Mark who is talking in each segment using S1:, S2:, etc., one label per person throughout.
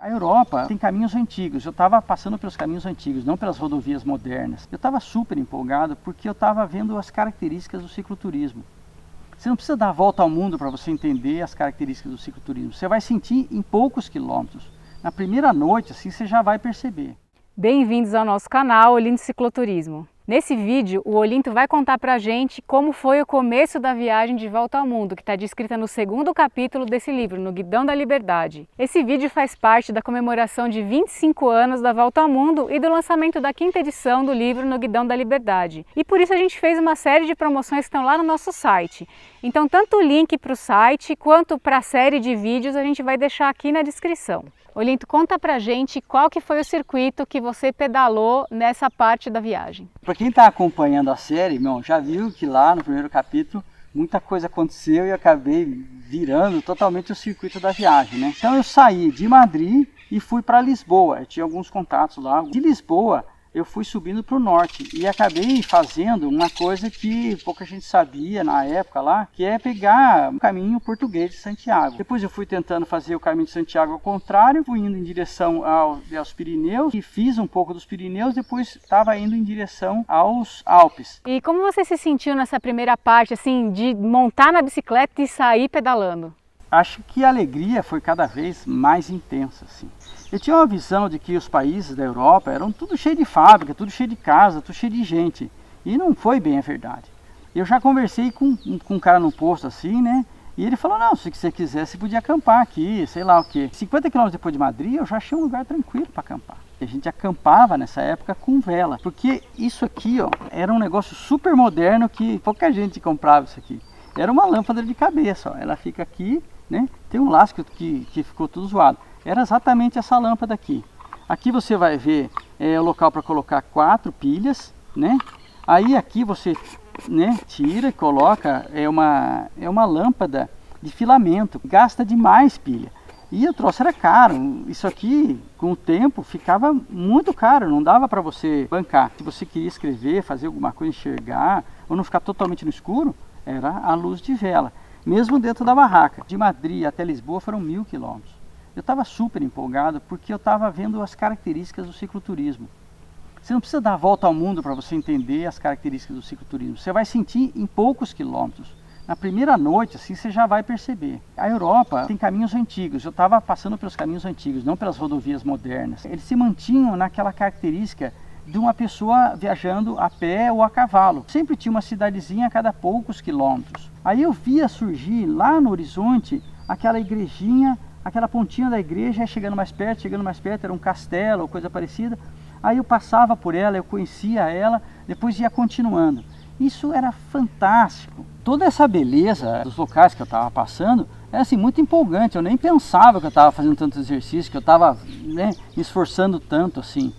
S1: A Europa tem caminhos antigos, eu estava passando pelos caminhos antigos, não pelas rodovias modernas. Eu estava super empolgado porque eu estava vendo as características do cicloturismo. Você não precisa dar a volta ao mundo para você entender as características do cicloturismo. Você vai sentir em poucos quilômetros. Na primeira noite, assim, você já vai perceber.
S2: Bem-vindos ao nosso canal Olinto Cicloturismo. Nesse vídeo, o Olinto vai contar pra gente como foi o começo da viagem de volta ao mundo, que está descrita no segundo capítulo desse livro, no Guidão da Liberdade. Esse vídeo faz parte da comemoração de 25 anos da volta ao mundo e do lançamento da 5ª edição do livro no Guidão da Liberdade. E por isso a gente fez uma série de promoções que estão lá no nosso site. Então, tanto o link para o site quanto para a série de vídeos a gente vai deixar aqui na descrição. Olinto, conta pra gente qual que foi o circuito que você pedalou nessa parte da viagem.
S1: Para quem está acompanhando a série, já viu que lá no primeiro capítulo muita coisa aconteceu e eu acabei virando totalmente o circuito da viagem, né? Então eu saí de Madrid e fui para Lisboa, eu tinha alguns contatos lá. De Lisboa eu fui subindo para o norte e acabei fazendo uma coisa que pouca gente sabia na época lá, que é pegar o caminho português de Santiago. Depois eu fui tentando fazer o caminho de Santiago ao contrário, fui indo em direção aos Pirineus e fiz um pouco dos Pirineus, depois estava indo em direção aos Alpes.
S2: E como você se sentiu nessa primeira parte, assim, de montar na bicicleta e sair pedalando?
S1: Acho que a alegria foi cada vez mais intensa, assim. Eu tinha uma visão de que os países da Europa eram tudo cheio de fábrica, tudo cheio de casa, tudo cheio de gente. E não foi bem a verdade. Eu já conversei com um cara no posto assim, né? E ele falou, não, se você quiser, você podia acampar aqui, sei lá o quê. 50 km depois de Madrid, eu já achei um lugar tranquilo para acampar. A gente acampava nessa época com vela, porque isso aqui, ó, era um negócio super moderno que pouca gente comprava isso aqui. Era uma lâmpada de cabeça, ó. Ela fica aqui, né? Tem um laço que ficou tudo zoado. Era exatamente essa lâmpada aqui. Aqui você vai ver o local para colocar 4 pilhas, né? Aí aqui você, né, tira e coloca, é uma lâmpada de filamento, gasta demais pilha. E o troço era caro, isso aqui com o tempo ficava muito caro, não dava para você bancar. Se você queria escrever, fazer alguma coisa, enxergar, ou não ficar totalmente no escuro, era a luz de vela. Mesmo dentro da barraca. De Madrid até Lisboa foram 1000 quilômetros. Eu estava super empolgado porque eu estava vendo as características do cicloturismo. Você não precisa dar a volta ao mundo para você entender as características do cicloturismo. Você vai sentir em poucos quilômetros. Na primeira noite, assim, você já vai perceber. A Europa tem caminhos antigos. Eu estava passando pelos caminhos antigos, não pelas rodovias modernas. Eles se mantinham naquela característica de uma pessoa viajando a pé ou a cavalo. Sempre tinha uma cidadezinha a cada poucos quilômetros. Aí eu via surgir lá no horizonte aquela igrejinha, aquela pontinha da igreja, chegando mais perto, era um castelo ou coisa parecida. Aí eu passava por ela, eu conhecia ela, depois ia continuando. Isso era fantástico. Toda essa beleza dos locais que eu estava passando era assim, muito empolgante. Eu nem pensava que eu estava fazendo tanto exercício, que eu estava, né, me esforçando tanto assim.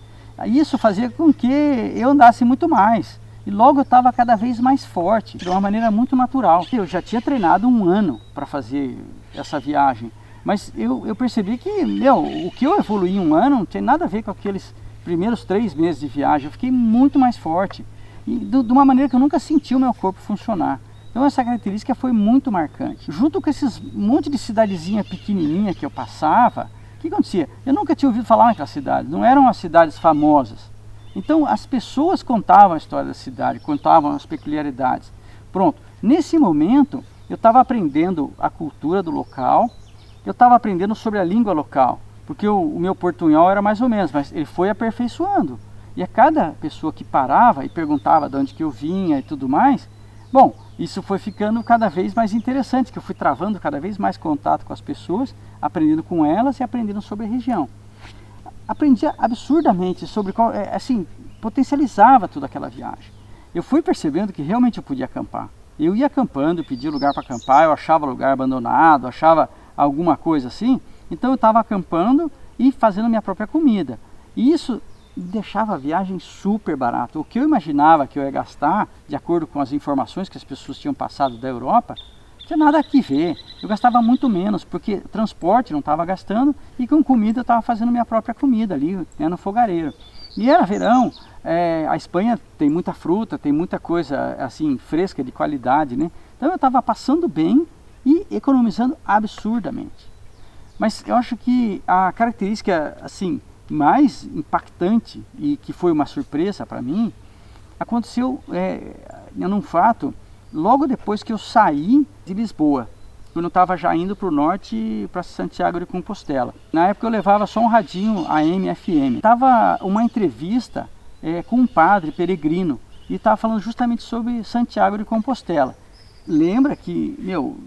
S1: Isso fazia com que eu andasse muito mais. E logo eu estava cada vez mais forte, de uma maneira muito natural. Eu já tinha treinado um ano para fazer essa viagem. Mas eu percebi que, o que eu evoluí em um ano não tem nada a ver com aqueles primeiros 3 meses de viagem. Eu fiquei muito mais forte. E de uma maneira que eu nunca senti o meu corpo funcionar. Então essa característica foi muito marcante. Junto com esses monte de cidadezinha pequenininha que eu passava, o que acontecia? Eu nunca tinha ouvido falar naquelas cidades, não eram as cidades famosas. Então as pessoas contavam a história da cidade, contavam as peculiaridades. Pronto, nesse momento eu estava aprendendo a cultura do local, eu estava aprendendo sobre a língua local, porque o meu portunhol era mais ou menos, mas ele foi aperfeiçoando. E a cada pessoa que parava e perguntava de onde que eu vinha e tudo mais, bom, isso foi ficando cada vez mais interessante, que eu fui travando cada vez mais contato com as pessoas, aprendendo com elas e aprendendo sobre a região. Aprendia absurdamente sobre, assim, potencializava toda aquela viagem. Eu fui percebendo que realmente eu podia acampar. Eu ia acampando, pedia lugar para acampar, eu achava lugar abandonado, achava alguma coisa assim, então eu estava acampando e fazendo minha própria comida. E isso deixava a viagem super barata. O que eu imaginava que eu ia gastar, de acordo com as informações que as pessoas tinham passado da Europa, não tinha nada a ver. Eu gastava muito menos, porque transporte não estava gastando e com comida eu estava fazendo minha própria comida ali, né, no fogareiro. E era verão, a Espanha tem muita fruta, tem muita coisa assim fresca, de qualidade, né? Então eu estava passando bem e economizando absurdamente. Mas eu acho que a característica assim mais impactante e que foi uma surpresa para mim aconteceu num fato logo depois que eu saí de Lisboa. Eu não estava já indo para o norte, para Santiago de Compostela. Na época eu levava só um radinho AM, FM. Estava uma entrevista com um padre peregrino e estava falando justamente sobre Santiago de Compostela. Lembra que,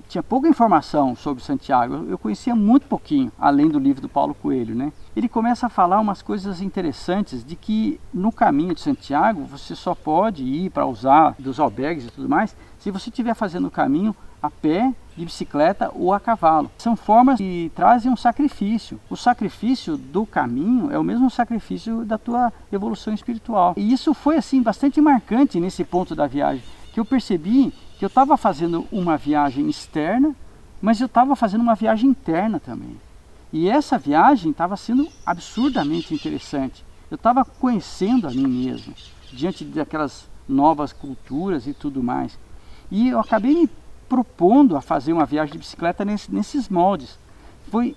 S1: tinha pouca informação sobre Santiago, eu conhecia muito pouquinho, além do livro do Paulo Coelho, né? Ele começa a falar umas coisas interessantes de que no caminho de Santiago você só pode ir para usar dos albergues e tudo mais se você estiver fazendo o caminho a pé, de bicicleta ou a cavalo. São formas que trazem um sacrifício. O sacrifício do caminho é o mesmo sacrifício da tua evolução espiritual. E isso foi assim bastante marcante nesse ponto da viagem, que eu percebi que eu estava fazendo uma viagem externa, mas eu estava fazendo uma viagem interna também. E essa viagem estava sendo absurdamente interessante. Eu estava conhecendo a mim mesmo, diante daquelas novas culturas e tudo mais. E eu acabei me propondo a fazer uma viagem de bicicleta nesses moldes. Foi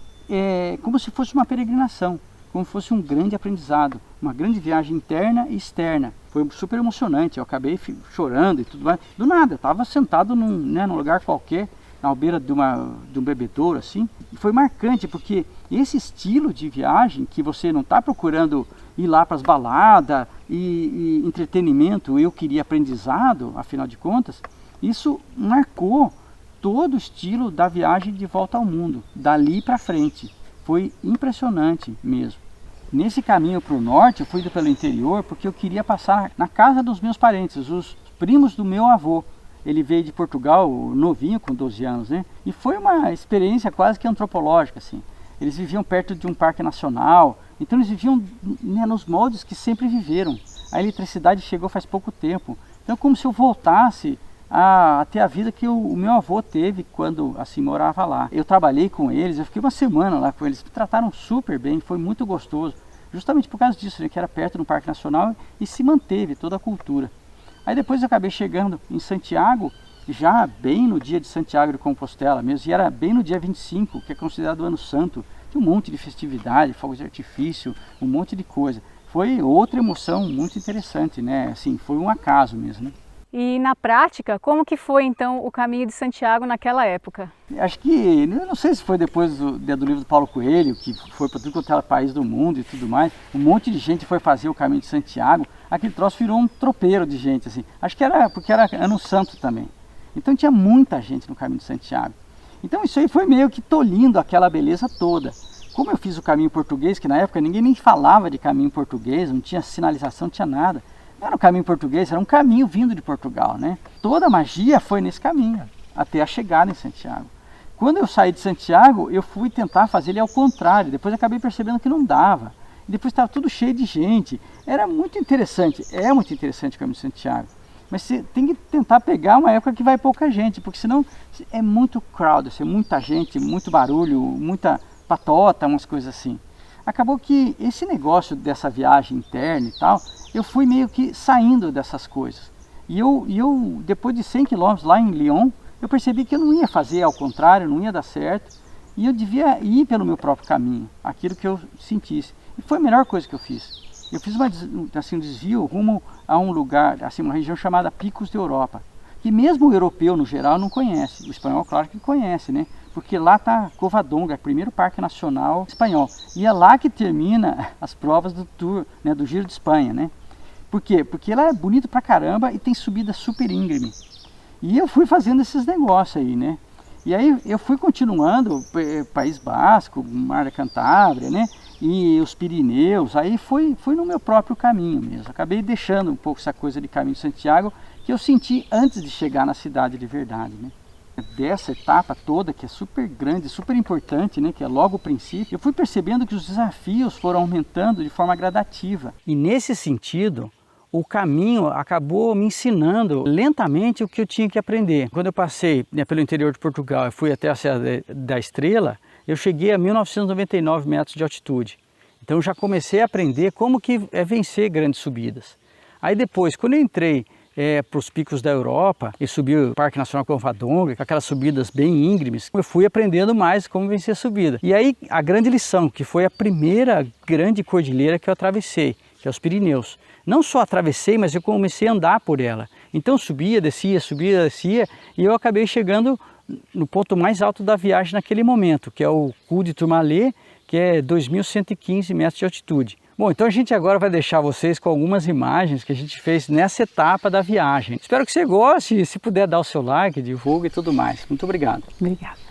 S1: como se fosse uma peregrinação, como se fosse um grande aprendizado, uma grande viagem interna e externa. Foi super emocionante, eu acabei chorando e tudo mais. Do nada, eu estava sentado num lugar qualquer, na beira de um bebedouro, assim. E foi marcante, porque esse estilo de viagem, que você não está procurando ir lá para as baladas e entretenimento, eu queria aprendizado, afinal de contas, isso marcou todo o estilo da viagem de volta ao mundo, dali para frente. Foi impressionante mesmo. Nesse caminho para o norte, eu fui indo pelo interior porque eu queria passar na casa dos meus parentes, os primos do meu avô. Ele veio de Portugal, novinho, com 12 anos, né? E foi uma experiência quase que antropológica, assim. Eles viviam perto de um parque nacional, então eles viviam nos moldes que sempre viveram. A eletricidade chegou faz pouco tempo. Então é como se eu voltasse a ter a vida que o meu avô teve quando assim morava lá. Eu trabalhei com eles, eu fiquei uma semana lá com eles, me trataram super bem, foi muito gostoso, justamente por causa disso, né, que era perto do Parque Nacional e se manteve toda a cultura. Aí depois eu acabei chegando em Santiago, já bem no dia de Santiago de Compostela mesmo, e era bem no dia 25, que é considerado o Ano Santo, tinha um monte de festividade, fogos de artifício, um monte de coisa. Foi outra emoção muito interessante, né, assim, foi um acaso mesmo, né.
S2: E na prática, como que foi então o caminho de Santiago naquela época?
S1: Acho que, eu não sei se foi depois do livro do Paulo Coelho, que foi para tudo quanto era país do mundo e tudo mais, um monte de gente foi fazer o caminho de Santiago, aquele troço virou um tropeiro de gente, assim. Acho que era porque era Ano Santo também. Então tinha muita gente no caminho de Santiago. Então isso aí foi meio que tolhindo aquela beleza toda. Como eu fiz o caminho português, que na época ninguém nem falava de caminho português, não tinha sinalização, não tinha nada. Não era um caminho português, era um caminho vindo de Portugal, né? Toda a magia foi nesse caminho, até a chegada em Santiago. Quando eu saí de Santiago, eu fui tentar fazer ele ao contrário, depois acabei percebendo que não dava. Depois estava tudo cheio de gente, era muito interessante, é muito interessante o caminho de Santiago. Mas você tem que tentar pegar uma época que vai pouca gente, porque senão é muito crowd, assim, muita gente, muito barulho, muita patota, umas coisas assim. Acabou que esse negócio dessa viagem interna e tal, eu fui meio que saindo dessas coisas. E eu depois de 100 km lá em Lyon, eu percebi que eu não ia fazer ao contrário, não ia dar certo. E eu devia ir pelo meu próprio caminho, aquilo que eu sentisse. E foi a melhor coisa que eu fiz. Eu fiz um desvio rumo a um lugar, assim, uma região chamada Picos da Europa. Que mesmo o europeu, no geral, não conhece. O espanhol, claro que conhece, né? Porque lá está Covadonga, o primeiro parque nacional espanhol. E é lá que termina as provas do Tour, né, do Giro de Espanha, né? Por quê? Porque lá é bonito pra caramba e tem subida super íngreme. E eu fui fazendo esses negócios aí, né? E aí eu fui continuando, País Basco, Mar da Cantábria, né? E os Pirineus, aí fui no meu próprio caminho mesmo. Acabei deixando um pouco essa coisa de caminho de Santiago que eu senti antes de chegar na cidade de verdade, né? Dessa etapa toda, que é super grande, super importante, né, que é logo o princípio, eu fui percebendo que os desafios foram aumentando de forma gradativa. E nesse sentido, o caminho acabou me ensinando lentamente o que eu tinha que aprender. Quando eu passei, né, pelo interior de Portugal e fui até a Serra da Estrela, eu cheguei a 1999 metros de altitude. Então já comecei a aprender como que é vencer grandes subidas. Aí depois, quando eu entrei para os picos da Europa e subir o Parque Nacional Covadonga, com aquelas subidas bem íngremes. Eu fui aprendendo mais como vencer a subida. E aí a grande lição, que foi a primeira grande cordilheira que eu atravessei, que é os Pirineus. Não só atravessei, mas eu comecei a andar por ela. Então subia, descia, e eu acabei chegando no ponto mais alto da viagem naquele momento, que é o Col de Tourmalet, que é 2.115 metros de altitude. Bom, então a gente agora vai deixar vocês com algumas imagens que a gente fez nessa etapa da viagem. Espero que você goste, se puder dar o seu like, divulgue e tudo mais. Muito obrigado.
S2: Obrigada.